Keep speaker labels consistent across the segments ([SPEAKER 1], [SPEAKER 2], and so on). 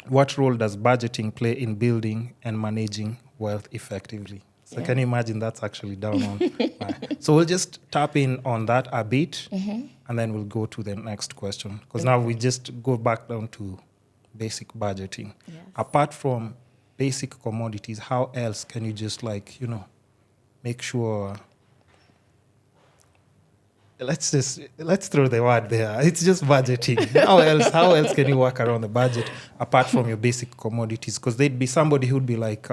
[SPEAKER 1] what role does budgeting play in building and managing wealth effectively? So can you imagine that's actually down on? So we'll just tap in on that a bit, and then we'll go to the next question. Because now we just go back down to basic budgeting.
[SPEAKER 2] Yes.
[SPEAKER 1] Apart from basic commodities, how else can you just make sure? Let's throw the word there. It's just budgeting. How else can you work around the budget apart from your basic commodities? Because there'd be somebody who'd be like,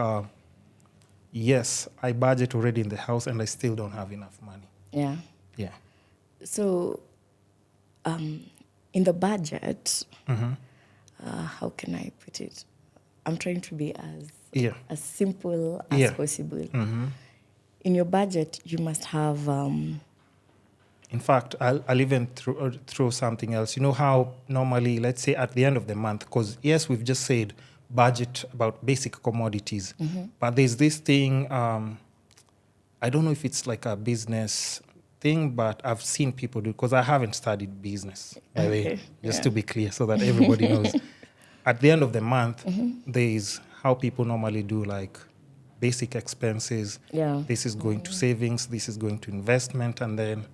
[SPEAKER 1] yes, I budget already in the house and I still don't have enough money.
[SPEAKER 2] Yeah.
[SPEAKER 1] Yeah.
[SPEAKER 2] So, in the budget, how can I put it? I'm trying to be as simple as possible. In your budget, you must have...
[SPEAKER 1] In fact, I'll even throw something else. You know how normally, let's say at the end of the month, because yes, we've just said budget about basic commodities, but there's this thing, I don't know if it's like a business thing, but I've seen people do, because I haven't studied business, by the way, just to be clear, so that everybody knows. At the end of the month, there's how people normally do like basic expenses.
[SPEAKER 2] Yeah.
[SPEAKER 1] This is going to savings, this is going to investment, and then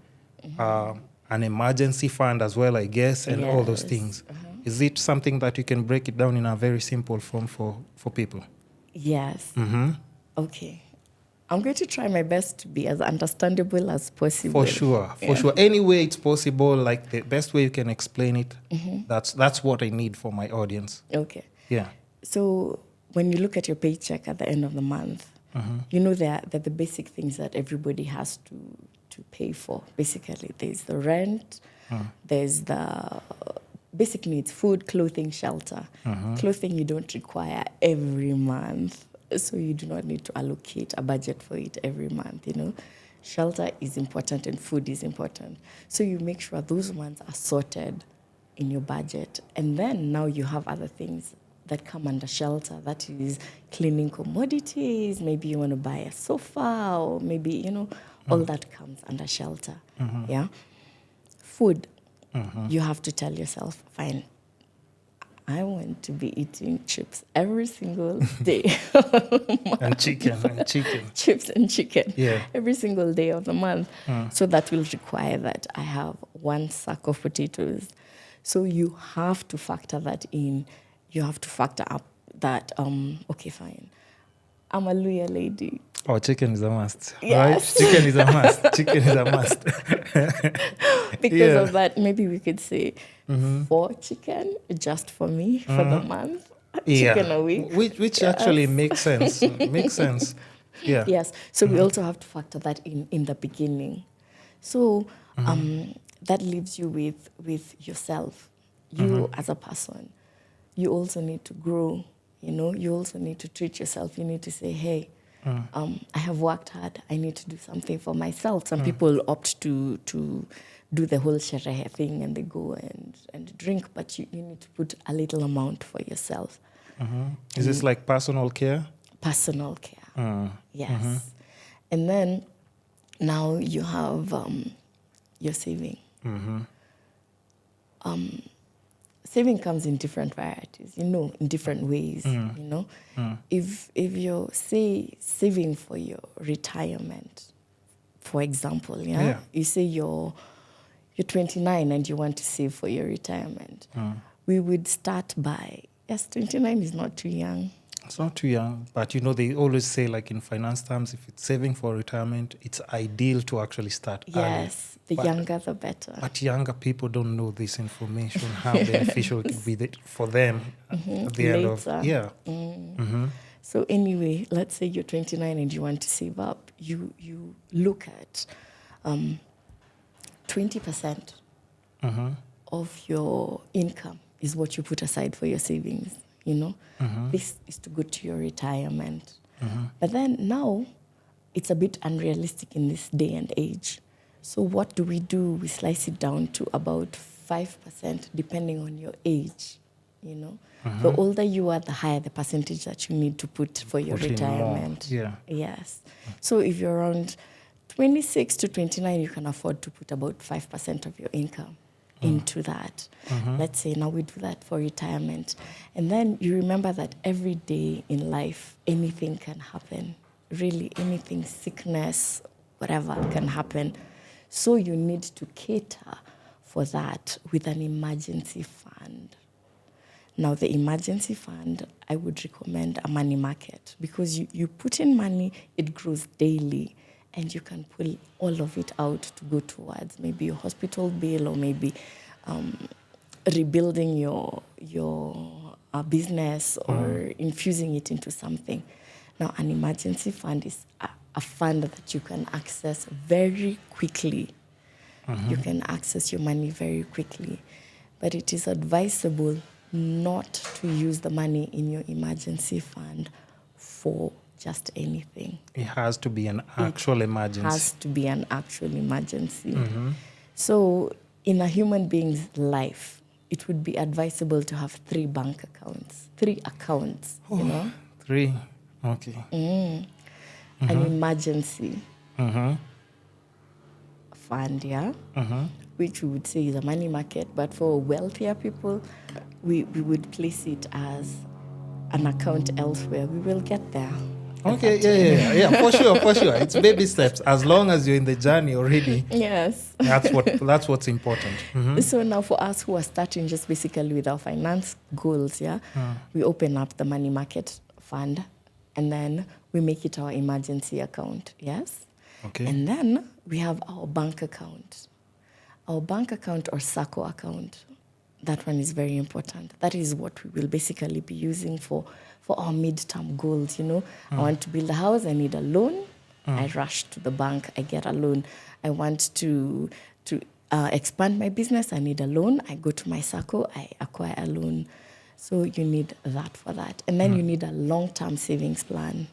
[SPEAKER 1] an emergency fund as well, I guess, and all those things. Is it something that you can break it down in a very simple form for people?
[SPEAKER 2] Yes. Okay. I'm going to try my best to be as understandable as possible.
[SPEAKER 1] For sure. Any way it's possible, like the best way you can explain it, that's what I need for my audience.
[SPEAKER 2] Okay.
[SPEAKER 1] Yeah.
[SPEAKER 2] So when you look at your paycheck at the end of the month, you know that the basic things that everybody has to pay for. Basically, there's the rent, there's the basic needs, food, clothing, shelter. Clothing you don't require every month, so you do not need to allocate a budget for it every month, Shelter is important and food is important. So you make sure those ones are sorted in your budget. And then now you have other things that come under shelter. That is cleaning commodities. Maybe you want to buy a sofa, or maybe, all that comes under shelter. Yeah. Food. You have to tell yourself, fine, I want to be eating chips every single day.
[SPEAKER 1] and chicken.
[SPEAKER 2] Chips and chicken.
[SPEAKER 1] Yeah.
[SPEAKER 2] Every single day of the month. So that will require that I have one sack of potatoes. So you have to factor that in. You have to factor up that, okay, fine, I'm a Luya lady.
[SPEAKER 1] Oh, chicken is a must.
[SPEAKER 2] Yes.
[SPEAKER 1] Right? Chicken is a must.
[SPEAKER 2] Because of that, maybe we could say 4 chicken just for me for the month. Chicken a week.
[SPEAKER 1] Which actually makes sense. Yeah.
[SPEAKER 2] Yes. So we also have to factor that in the beginning. So that leaves you with yourself. You as a person. You also need to grow. You also need to treat yourself. You need to say, hey, I have worked hard. I need to do something for myself. Some people opt to do the whole sherehe thing and they go and drink, but you need to put a little amount for yourself.
[SPEAKER 1] Is this like personal care?
[SPEAKER 2] Personal care, yes. And then now you have your saving. Saving comes in different varieties, in different ways, If you're, say, saving for your retirement, for example, you say you're 29 and you want to save for your retirement. We would start by, 29 is not too young.
[SPEAKER 1] It's not too young, but they always say, like in finance terms, if it's saving for retirement, it's ideal to actually start early.
[SPEAKER 2] Yes, the younger the better.
[SPEAKER 1] But younger people don't know this information, how beneficial it can be for them at the end of...
[SPEAKER 2] So anyway, let's say you're 29 and you want to save up. You look at 20% of your income is what you put aside for your savings. This is to go to your retirement. But then now, it's a bit unrealistic in this day and age. So what do? We slice it down to about 5%, depending on your age. The older you are, the higher the percentage that you need to put for your retirement.
[SPEAKER 1] Yeah.
[SPEAKER 2] Yes. So if you're around 26 to 29, you can afford to put about 5% of your income into that. Let's say now we do that for retirement. And then you remember that every day in life, anything can happen. Really, anything, sickness, whatever can happen. So you need to cater for that with an emergency fund. Now, the emergency fund, I would recommend a money market because you put in money, it grows daily, and you can pull all of it out to go towards maybe your hospital bill or maybe rebuilding your business or infusing it into something. Now, an emergency fund is a fund that you can access very quickly. You can access your money very quickly. But it is advisable not to use the money in your emergency fund for just anything.
[SPEAKER 1] It has to be an actual emergency.
[SPEAKER 2] It has to be an actual emergency. So in a human being's life, it would be advisable to have 3 bank accounts. 3 accounts, you know?
[SPEAKER 1] 3, okay.
[SPEAKER 2] An emergency fund, yeah? Which we would say is a money market. But for wealthier people, we would place it as an account elsewhere. We will get there.
[SPEAKER 1] Okay, yeah, for sure. It's baby steps. As long as you're in the journey already.
[SPEAKER 2] Yes.
[SPEAKER 1] That's what's important.
[SPEAKER 2] So now for us who are starting just basically with our finance goals, we open up the money market fund and then we make it our emergency account, yes?
[SPEAKER 1] Okay.
[SPEAKER 2] And then we have our bank account. Our bank account or SACCO account, that one is very important. That is what we will basically be using for our midterm goals, you know. I want to build a house, I need a loan. I rush to the bank, I get a loan. I want to expand my business, I need a loan. I go to my SACCO, I acquire a loan. So you need that for that. And then you need a long-term savings plan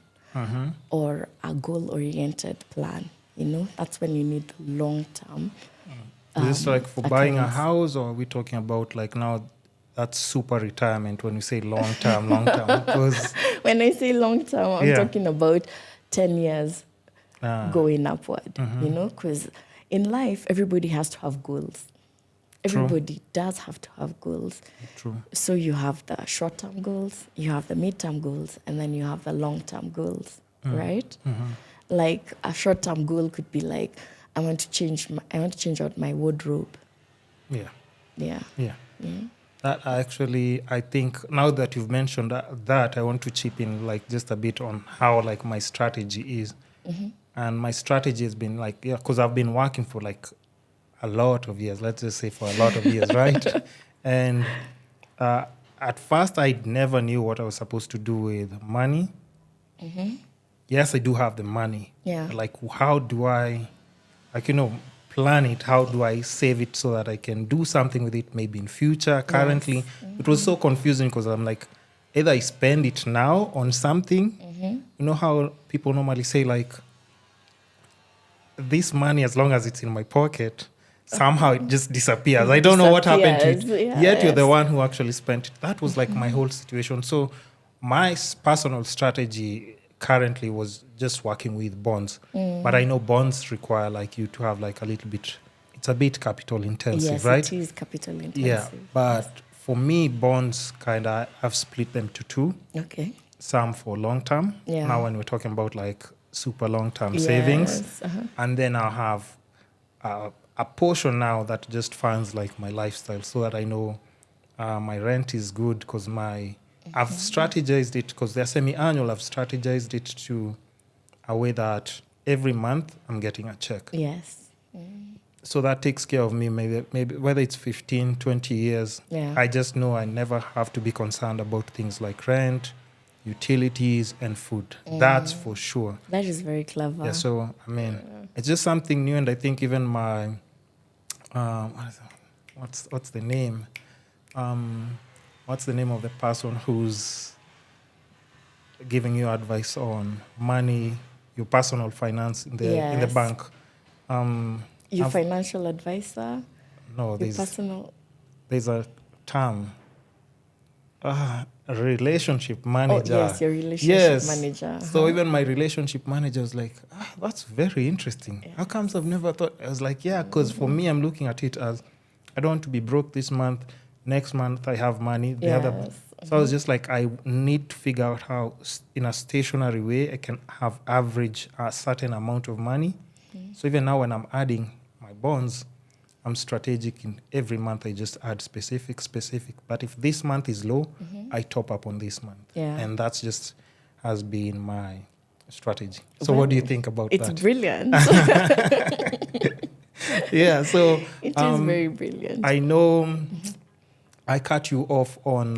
[SPEAKER 2] or a goal-oriented plan, you know. That's when you need long-term.
[SPEAKER 1] Is this like for buying a house, or are we talking about like now that's super retirement when we say long-term? Because
[SPEAKER 2] when I say long-term, I'm talking about 10 years going upward, you know, because in life, everybody has to have goals. Everybody does have to have goals.
[SPEAKER 1] True.
[SPEAKER 2] So you have the short-term goals, you have the mid-term goals, and then you have the long-term goals, right? Like a short-term goal could be like, I want to change out my wardrobe. Yeah.
[SPEAKER 1] That actually, I think now that you've mentioned that, I want to chip in like just a bit on how like my strategy is. And my strategy has been like, because I've been working for like a lot of years, let's just say for a lot of years, right? And at first I never knew what I was supposed to do with money. Yes, I do have the money.
[SPEAKER 2] Yeah.
[SPEAKER 1] Like how do I, like, you know, plan it? How do I save it so that I can do something with it maybe in future? Currently, it was so confusing because I'm like, either I spend it now on something. You know how people normally say like, this money, as long as it's in my pocket, somehow it just disappears. I don't know what happened to it. Yet you're the one who actually spent it. That was like my whole situation. So my personal strategy currently was just working with bonds. But I know bonds require like you to have like a little bit, it's a bit capital intensive, right?
[SPEAKER 2] Yes, it is capital intensive.
[SPEAKER 1] Yeah, but for me, bonds kind of, I've split them to 2.
[SPEAKER 2] Okay.
[SPEAKER 1] Some for long term.
[SPEAKER 2] Yeah.
[SPEAKER 1] Now when we're talking about like super long term savings. And then I'll have a portion now that just funds like my lifestyle so that I know my rent is good because I've strategized it because they're semi-annual. I've strategized it to a way that every month I'm getting a check.
[SPEAKER 2] Yes.
[SPEAKER 1] So that takes care of me, maybe whether it's 15, 20 years.
[SPEAKER 2] Yeah.
[SPEAKER 1] I just know I never have to be concerned about things like rent, utilities, and food. That's for sure.
[SPEAKER 2] That is very clever.
[SPEAKER 1] Yeah, so, I mean, it's just something new, and I think even my, what's the name? What's the name of the person who's giving you advice on money, your personal finance in the bank?
[SPEAKER 2] Your financial advisor?
[SPEAKER 1] No, there's a term. A relationship manager.
[SPEAKER 2] Oh, yes, your relationship manager.
[SPEAKER 1] So even my relationship manager was like, that's very interesting. Yes. How comes I've never thought? I was like, because for me, I'm looking at it as I don't want to be broke this month. Next month I have money. The other.
[SPEAKER 2] Yes.
[SPEAKER 1] So I was just like, I need to figure out how, in a stationary way, I can have average a certain amount of money. So even now when I'm adding my bonds, I'm strategic in every month. I just add specific. But if this month is low, I top up on this month.
[SPEAKER 2] Yeah.
[SPEAKER 1] And that's just has been my strategy. So what do you think about
[SPEAKER 2] It's
[SPEAKER 1] that?
[SPEAKER 2] brilliant.
[SPEAKER 1] Yeah, so
[SPEAKER 2] It is very brilliant.
[SPEAKER 1] I know I cut you off on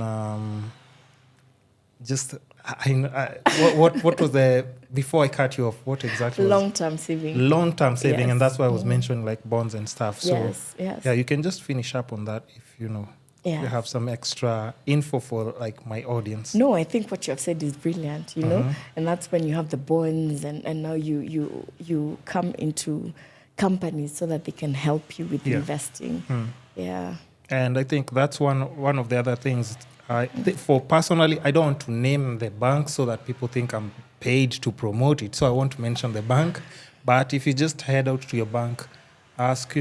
[SPEAKER 1] what was the before I cut you off, what exactly was
[SPEAKER 2] Long-term saving.
[SPEAKER 1] long-term saving?
[SPEAKER 2] Yes.
[SPEAKER 1] And that's why I was mentioning like bonds and stuff. So
[SPEAKER 2] Yes.
[SPEAKER 1] yeah, you can just finish up on that if you
[SPEAKER 2] Yeah.
[SPEAKER 1] have some extra info for like my audience.
[SPEAKER 2] No, I think what you have said is brilliant, and that's when you have the bonds and now you come into companies so that they can help you with investing. Yeah.
[SPEAKER 1] And I think that's one of the other things. For personally, I don't want to name the bank so that people think I'm paid to promote it. So I won't mention the bank. But if you just head out to your bank, ask,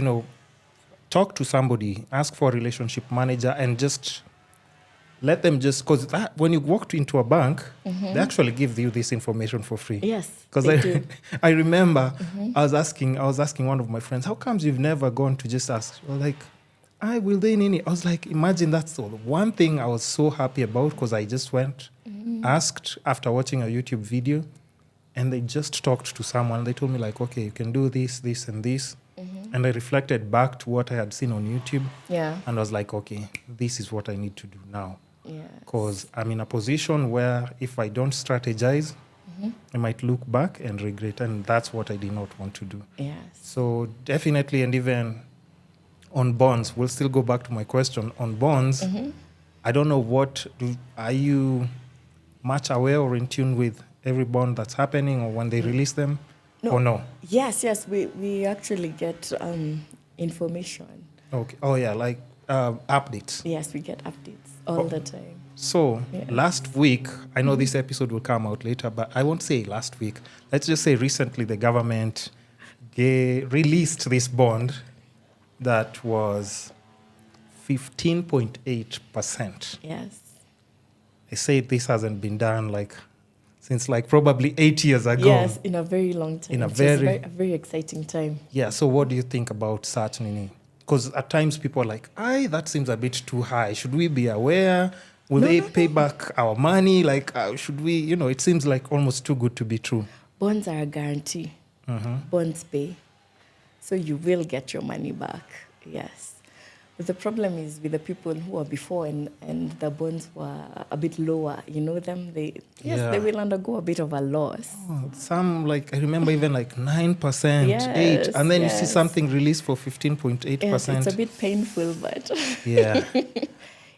[SPEAKER 1] talk to somebody, ask for a relationship manager, and just let them because when you walk into a bank, they actually give you this information for free.
[SPEAKER 2] Yes.
[SPEAKER 1] Because I remember I was asking one of my friends, how comes you've never gone to just ask? Well, like, will they need it? I was like, imagine that's all. One thing I was so happy about because I just went, asked after watching a YouTube video, and they just talked to someone. They told me like, okay, you can do this, this, and this. And I reflected back to what I had seen on YouTube.
[SPEAKER 2] Yeah.
[SPEAKER 1] And I was like, okay, this is what I need to do now.
[SPEAKER 2] Yeah.
[SPEAKER 1] Because I'm in a position where if I don't strategize, I might look back and regret. And that's what I did not want to do.
[SPEAKER 2] Yes.
[SPEAKER 1] So definitely, and even on bonds, we'll still go back to my question. On bonds, I don't know are you much aware or in tune with every bond that's happening or when they release them? Or no?
[SPEAKER 2] Yes, we actually get information.
[SPEAKER 1] Okay. Oh, yeah, like updates.
[SPEAKER 2] Yes, we get updates all the time.
[SPEAKER 1] So last week, I know this episode will come out later, but I won't say last week. Let's just say recently the government released this bond that was 15.8%.
[SPEAKER 2] Yes.
[SPEAKER 1] I say this hasn't been done since probably 8 years ago.
[SPEAKER 2] Yes, in a very long time.
[SPEAKER 1] In a
[SPEAKER 2] It's
[SPEAKER 1] very
[SPEAKER 2] a very exciting time.
[SPEAKER 1] Yeah, so what do you think about such nini? Because at times people are like, that seems a bit too high. Should we be aware? Will they pay back our money? Should we, it seems like almost too good to be true.
[SPEAKER 2] Bonds are a guarantee. Bonds pay. So you will get your money back, yes. But the problem is with the people who were before and the bonds were a bit lower, them, they will undergo a bit of a loss.
[SPEAKER 1] Some, I remember even 9%, 8%, and then you see something released for 15.8%.
[SPEAKER 2] Yes, it's a bit painful, but
[SPEAKER 1] yeah.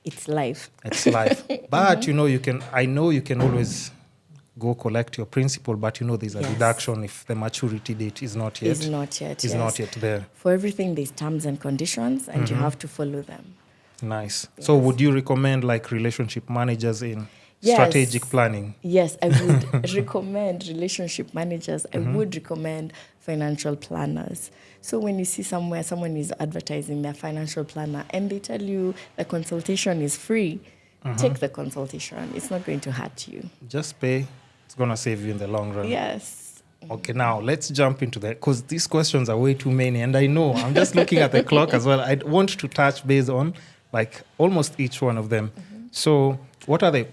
[SPEAKER 2] It's life.
[SPEAKER 1] It's life. But, I know you can always go collect your principal, but there's a deduction if the maturity date is not yet.
[SPEAKER 2] Not yet
[SPEAKER 1] there.
[SPEAKER 2] For everything, there's terms and conditions, and you have to follow them.
[SPEAKER 1] Nice. Yes. So would you recommend relationship managers in strategic planning?
[SPEAKER 2] Yes, I would recommend relationship managers. I would recommend financial planners. So when you see somewhere someone is advertising their financial planner and they tell you the consultation is free, take the consultation. It's not going to hurt you.
[SPEAKER 1] Just pay. It's going to save you in the long run.
[SPEAKER 2] Yes.
[SPEAKER 1] Okay, now let's jump into that because these questions are way too many. And I know, I'm just looking at the clock as well. I want to touch base on almost each one of them. So what are the